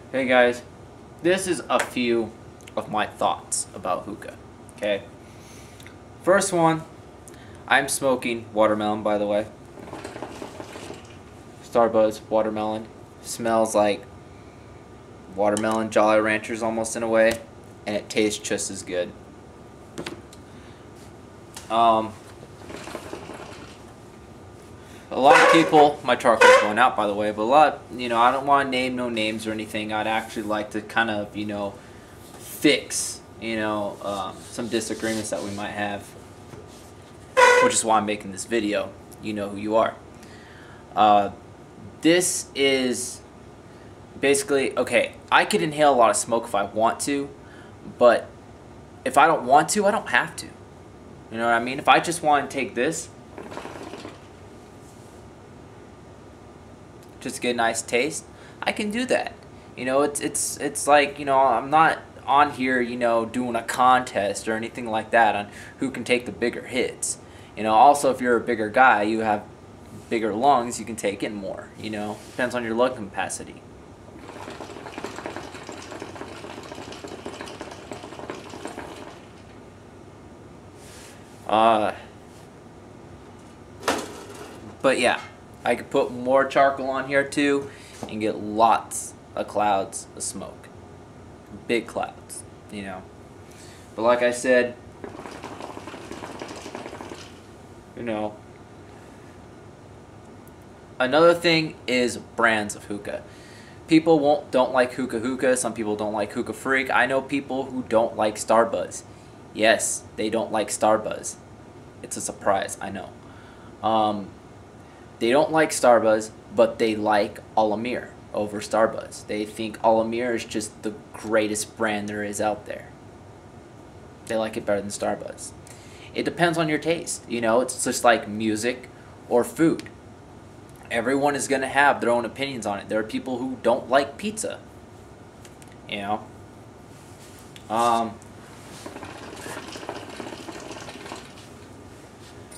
Hey guys, this is a few of my thoughts about hookah. Okay, first one, I'm smoking watermelon, by the way. Starbuzz watermelon. Smells like watermelon Jolly Ranchers almost in a way, and it tastes just as good. A lot of people, my charcoal's going out by the way, but a lot, I don't want to name no names or anything. I'd actually like to kind of, fix, some disagreements that we might have, which is why I'm making this video. You know who you are. This is basically, okay, I could inhale a lot of smoke if I want to, but if I don't want to, I don't have to. You know what I mean? If I just want to take this, just get a nice taste, I can do that. It's like, I'm not on here, doing a contest or anything like that on who can take the bigger hits. Also, if you're a bigger guy, you have bigger lungs, you can take in more, depends on your lung capacity. But yeah, I could put more charcoal on here too and get lots of clouds of smoke. Big clouds, But like I said, another thing is brands of hookah. People don't like hookah. Some people don't like Hookah Freak. I know people who don't like Starbuzz. Yes, they don't like Starbuzz. It's a surprise, I know. They don't like Starbuzz, but they like Alamir over Starbuzz. They think Alamir is just the greatest brand there is out there. They like it better than Starbuzz. It depends on your taste. It's just like music or food. Everyone is going to have their own opinions on it. There are people who don't like pizza.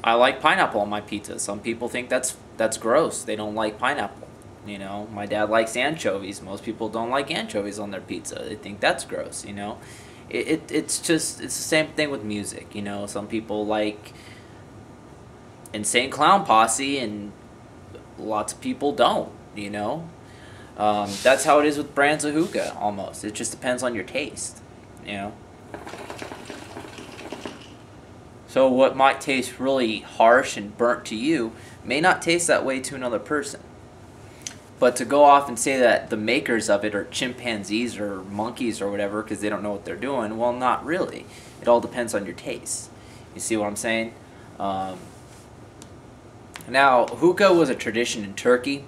I like pineapple on my pizza. Some people think that's gross. They don't like pineapple. My dad likes anchovies. Most people don't like anchovies on their pizza. They think that's gross. It's the same thing with music. Some people like Insane Clown Posse, and lots of people don't. That's how it is with brands of hookah. Almost, it just depends on your taste. So what might taste really harsh and burnt to you may not taste that way to another person. But to go off and say that the makers of it are chimpanzees or monkeys or whatever because they don't know what they're doing, well, not really. It all depends on your taste. You see what I'm saying? Now, hookah was a tradition in Turkey.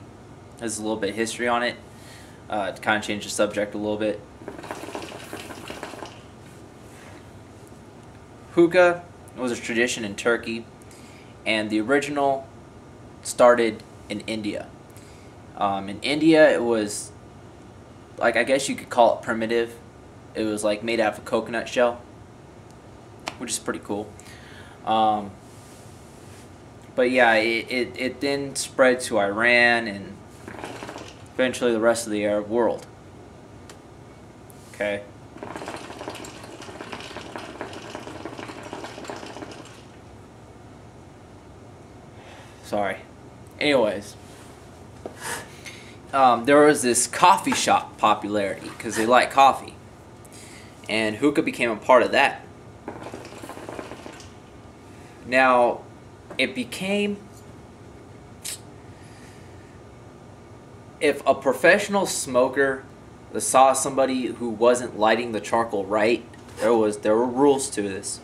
There's a little bit of history on it to kind of change the subject a little bit. Hookah was a tradition in Turkey, and the original started in India. In India, it was, like, I guess you could call it primitive. It was like made out of a coconut shell, which is pretty cool. But yeah, it then spread to Iran and eventually the rest of the Arab world. Okay. Sorry. Anyways, there was this coffee shop popularity because they like coffee, and hookah became a part of that. Now, it became, if a professional smoker saw somebody who wasn't lighting the charcoal right, there were rules to this.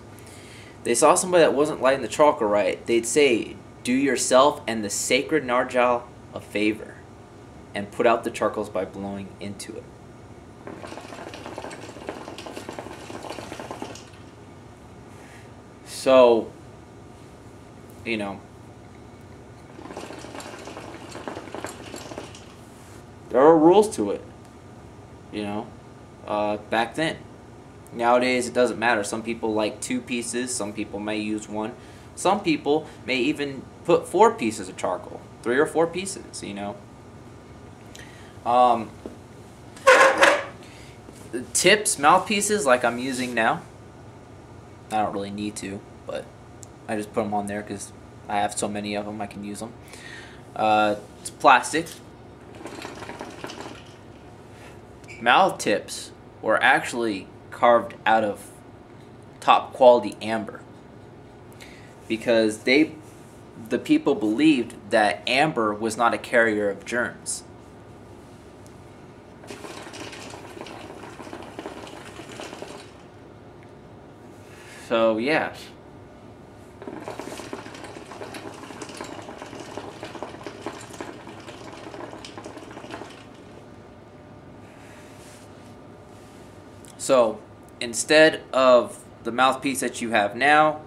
They saw somebody that wasn't lighting the charcoal right, they'd say, "Do yourself and the sacred nargile a favor, and put out the charcoals by blowing into it." So, there are rules to it, back then. Nowadays, it doesn't matter. Some people like 2 pieces, some people may use 1. Some people may even put 4 pieces of charcoal, 3 or 4 pieces, The tips, mouthpieces like I'm using now, I don't really need to, but I just put them on there because I have so many of them I can use them. It's plastic. Mouth tips were actually carved out of top quality amber because the people believed that amber was not a carrier of germs. So yeah. So instead of the mouthpiece that you have now,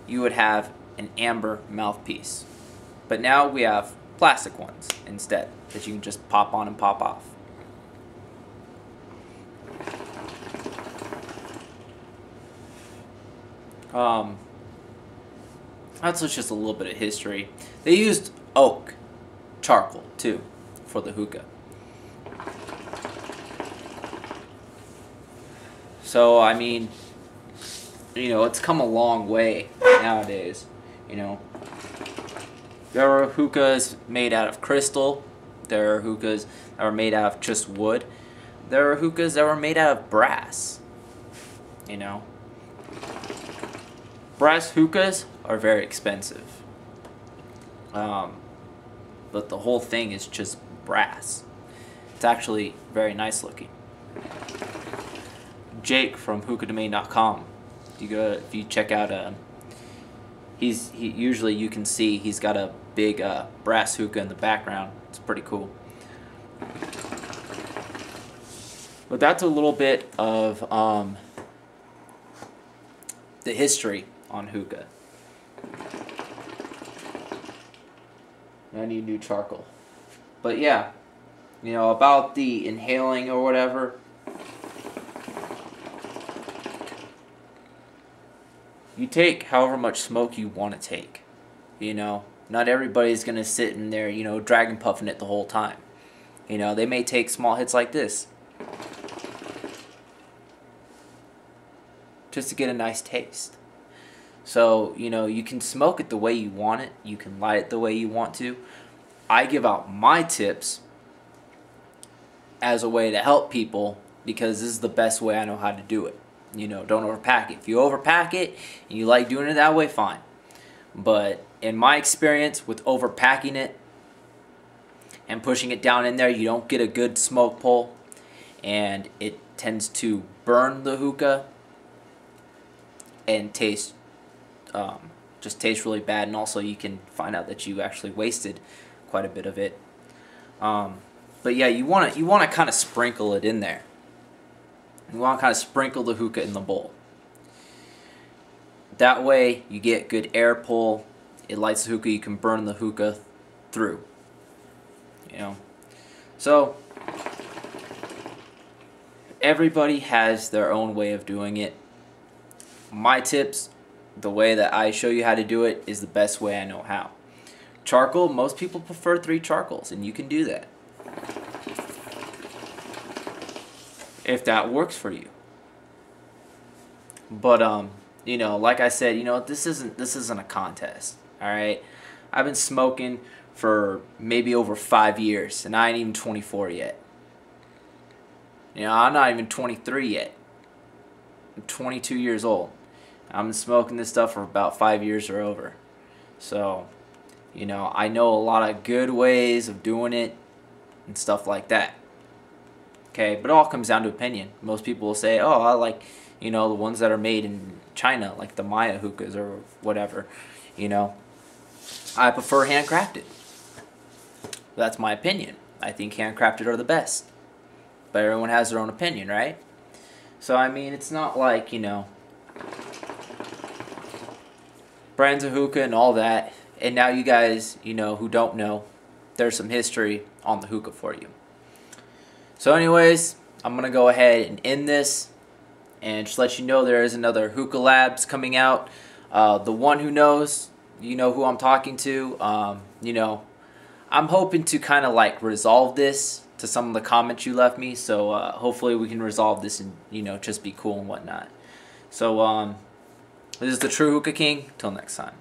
you would have an amber mouthpiece. But now we have plastic ones instead that you can just pop on and pop off. That's just a little bit of history. They used oak charcoal too for the hookah. So I mean, you know, it's come a long way nowadays. You know, there are hookahs made out of crystal. There are hookahs that are made out of just wood. There are hookahs that were made out of brass. You know, brass hookahs are very expensive. But the whole thing is just brass. It's actually very nice looking. Jake from hookahdomain.com. If you check out, usually you can see he's got a big brass hookah in the background. It's pretty cool. But that's a little bit of the history on hookah. I need new charcoal. But yeah, you know, about the inhaling or whatever. You take however much smoke you want to take. You know, not everybody's going to sit in there, you know, dragon puffing it the whole time. You know, they may take small hits like this just to get a nice taste. So, you know, you can smoke it the way you want it. You can light it the way you want to. I give out my tips as a way to help people because this is the best way I know how to do it. You know, don't overpack it. If you overpack it and you like doing it that way, fine. But in my experience with overpacking it and pushing it down in there, you don't get a good smoke pull. And it tends to burn the hookah and just taste really bad. And also you can find out that you actually wasted quite a bit of it. But yeah, you want to kind of sprinkle it in there. You want to kind of sprinkle the hookah in the bowl. That way you get good air pull. It lights the hookah. You can burn the hookah through. You know. So everybody has their own way of doing it. My tips, the way that I show you how to do it, is the best way I know how. Charcoal, most people prefer 3 charcoals, and you can do that if that works for you. But you know, like I said, you know, this isn't a contest. All right, I've been smoking for maybe over 5 years, and I ain't even 24 yet. You know, I'm not even 23 yet. I'm 22 years old. I've been smoking this stuff for about 5 years or over. So, you know, I know a lot of good ways of doing it and stuff like that. Okay, but it all comes down to opinion. Most people will say, oh, I like, you know, the ones that are made in China, like the Maya hookahs or whatever. You know, I prefer handcrafted. That's my opinion. I think handcrafted are the best. But everyone has their own opinion, right? So, I mean, it's not like, you know, brands of hookah and all that. And now you guys, you know, who don't know, there's some history on the hookah for you. So anyways, I'm going to go ahead and end this and just let you know there is another Hookah Labs coming out. The one who knows, you know who I'm talking to. You know, I'm hoping to kind of like resolve this to some of the comments you left me. So hopefully we can resolve this and, you know, just be cool and whatnot. So this is the True Hookah King. Till next time.